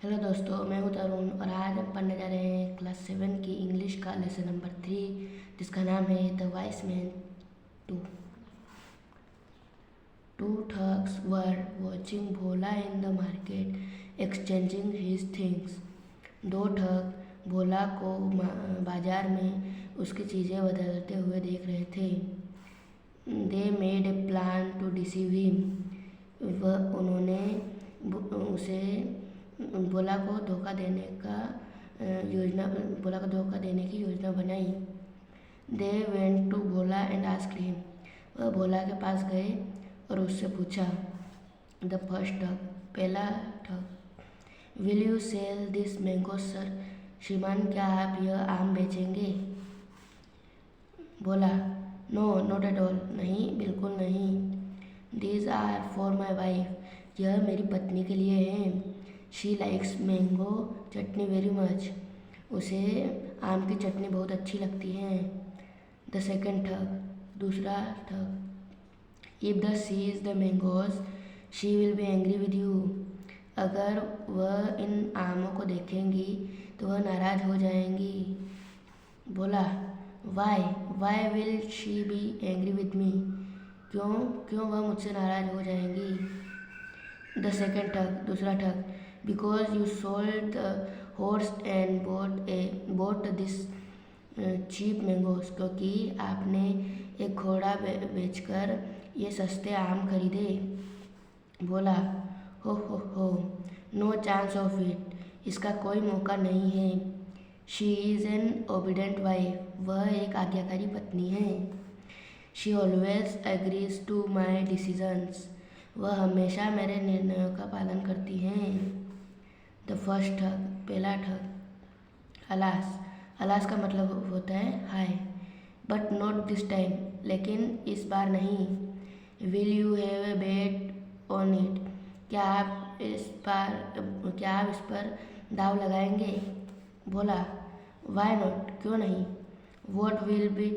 Hello दोस्तों, मैं हूं तरुण और आज हम पढ़ने जा रहे हैं क्लास 7 की इंग्लिश का लेसन नंबर 3, जिसका नाम है the wise man 2। Two thugs were watching Bhola in the market exchanging his things. दो ठग भोला को बाजार में उसकी चीज़ें बदलते हुए देख रहे थे। They made a plan to deceive him. उन्होंने उसे भोला को धोखा देने की योजना बनाई। They went to Bhola and asked him. वह भोला के पास गए और उससे पूछा। द फर्स्ट ठग, पहला ठग, will you sell this mango sir? श्रीमान, क्या आप यह आम बेचेंगे? Bhola, no not at all, नहीं, बिल्कुल नहीं। These are for my wife, यह मेरी पत्नी के लिए हैं। She likes mango chutney very much, उसे आम की चटनी बहुत अच्छी लगती है। द सेकेंड ठग, दूसरा ठग, if the sees the mangoes she will be angry with you. अगर वह इन आमों को देखेंगी तो वह नाराज़ हो जाएंगी। बोला, why will she be angry with me? क्यों वह मुझसे नाराज़ हो जाएंगी। द सेकेंड ठग, दूसरा ठग, because you sold the horse and boat this cheap mangoes, क्योंकि आपने एक घोड़ा बेचकर ये सस्ते आम खरीदे। बोला, हो, नो चांस ऑफ इट, इसका कोई मौका नहीं है। She is an obedient wife, वह एक आज्ञाकारी पत्नी है। She always agrees to my decisions, वह हमेशा मेरे निर्णयों का पालन करती हैं। द फर्स्ट ठग, पहला ठग, अलास का मतलब होता है हाय। बट नॉट दिस टाइम, लेकिन इस बार नहीं। Will you have a bet on it, क्या आप इस पर दाव लगाएंगे? बोला, वाई नॉट, क्यों नहीं। What will be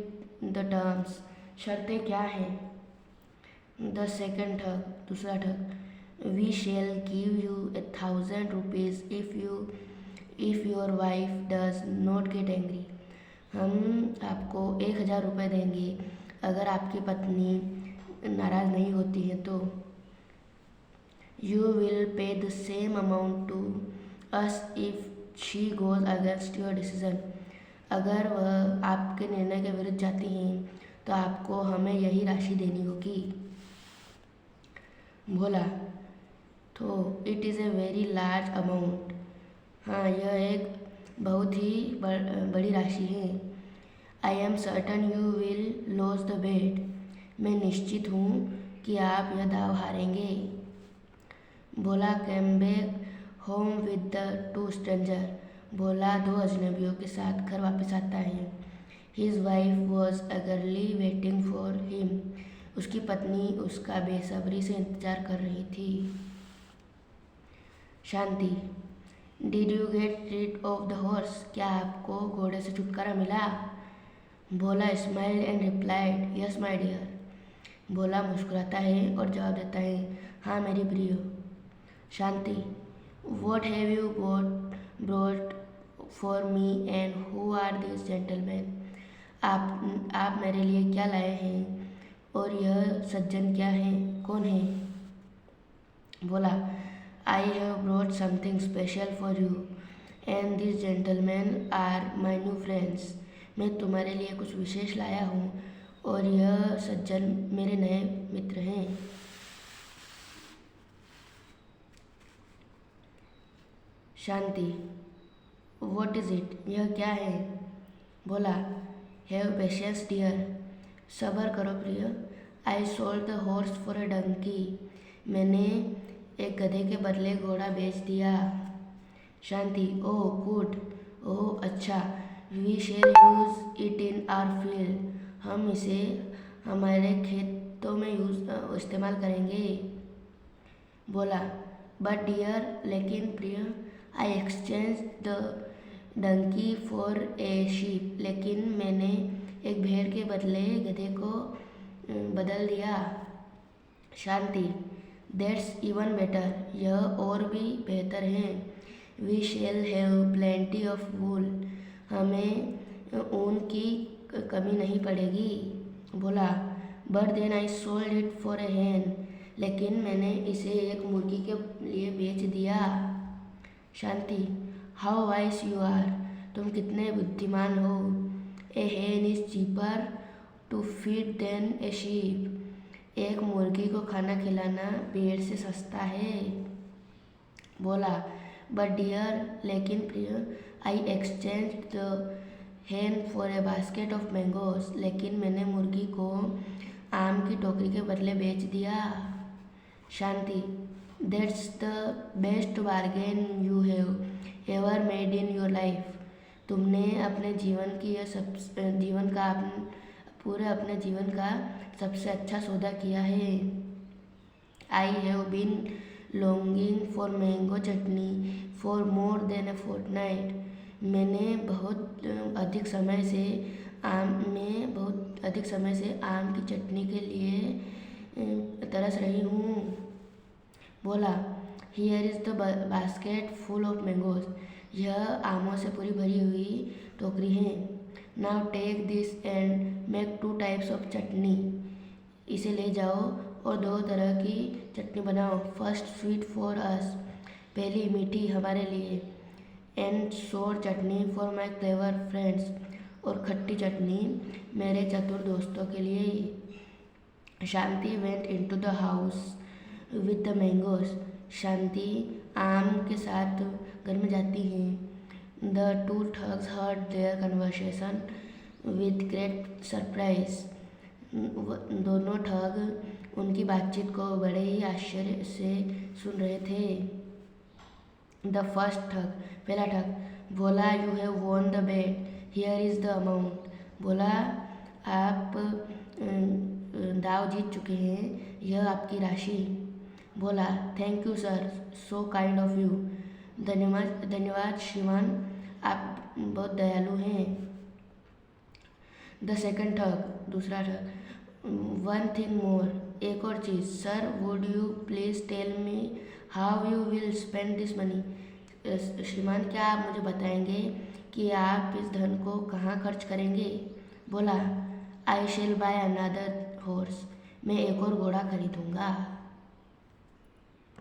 the terms, शर्तें क्या हैं? द सेकेंड ठग, दूसरा ठग, we shall give you 1,000 rupees if your wife does not get angry, हम आपको 1,000 रुपये देंगे अगर आपकी पत्नी नाराज़ नहीं होती है तो। You will pay the same amount to us if she goes against your decision, अगर वह आपके निर्णय के विरुद्ध जाती हैं तो आपको हमें यही राशि देनी होगी। बोला, तो it is a very large amount, हाँ, यह एक बहुत ही बड़ी राशि है। I am certain you will lose the bet, मैं निश्चित हूँ कि आप यह दाव हारेंगे। बोला, came back home with the two stranger, बोला दो अजनबियों के साथ घर वापस आता है। His wife was eagerly waiting for him, उसकी पत्नी उसका बेसब्री से इंतजार कर रही थी। Shanti, did you get rid of the horse, क्या आपको घोड़े से छुटकारा मिला? Bhola smile and replied, yes my dear, Bhola मुस्कुराता है और जवाब देता है, हाँ मेरी प्रिय। Shanti, what have you brought for me and who are this gentleman, आप मेरे लिए क्या लाए हैं और यह सज्जन क्या हैं, कौन है? बोला, I have brought something special for you and these gentlemen are my new friends, मैं तुम्हारे लिए कुछ विशेष लाया हूँ और यह सज्जन मेरे नए मित्र हैं। शांति, What is it, यह क्या है? बोला, Have patience dear, सब्र करो प्रिय। I sold the horse for a donkey, मैंने एक गधे के बदले घोड़ा बेच दिया। शांति, ओह गुड, ओह अच्छा, we shall use it in our field, हम इसे हमारे खेतों में इस्तेमाल करेंगे। बोला, बट डियर, लेकिन प्रिय, I exchange the donkey for a sheep, लेकिन मैंने एक भेड़ के बदले गधे को बदल दिया। शांति, दैट्स इवन बेटर, यह और भी बेहतर है। We shall have plenty of wool, हमें ऊन की कमी नहीं पड़ेगी। बोला, but then I sold it for a hen, लेकिन मैंने इसे एक मुर्गी के लिए बेच दिया। Shanti, how wise you are, तुम कितने बुद्धिमान हो। A hen is cheaper to feed than a sheep, एक मुर्गी को खाना खिलाना भेड़ से सस्ता है। बोला, बट डियर, लेकिन प्रिय, I exchange the hen for a basket of mangoes, लेकिन मैंने मुर्गी को आम की टोकरी के बदले बेच दिया। Shanti, that's the best bargain you have ever made in your life, तुमने अपने जीवन की अपने जीवन का सबसे अच्छा सौदा किया है। I have been longing for mango chutney for more than a fortnight, मैंने बहुत अधिक समय से आम की चटनी के लिए तरस रही हूँ। बोला, here is the basket full of mangoes, यह आमों से पूरी भरी हुई टोकरी है। Now take this and make 2 types of chutney, इसे ले जाओ और 2 तरह की चटनी बनाओ। फर्स्ट स्वीट फॉर अस, पहली मीठी हमारे लिए, and sour chutney for my clever friends, और खट्टी चटनी मेरे चतुर दोस्तों के लिए। Shanti went into the house with the mangoes, Shanti आम के साथ घर में जाती हैं। The 2 thugs heard their conversation with great surprise, दोनों ठग उनकी बातचीत को बड़े ही आश्चर्य से सुन रहे थे। द फर्स्ट ठग, पहला ठग, बोला, you have won the bet, here is the amount, बोला, आप दाव जीत चुके हैं, यह आपकी राशि। बोला, thank you sir, so kind of you, धन्यवाद श्रीमान, आप बहुत दयालु हैं। द सेकंड ठग, दूसरा ठग, वन थिंग मोर, एक और चीज़, sir would you please tell me how you will spend this money, श्रीमान क्या आप मुझे बताएंगे कि आप इस धन को कहाँ खर्च करेंगे। बोला, I shall by another horse, मैं एक और घोड़ा खरीदूँगा।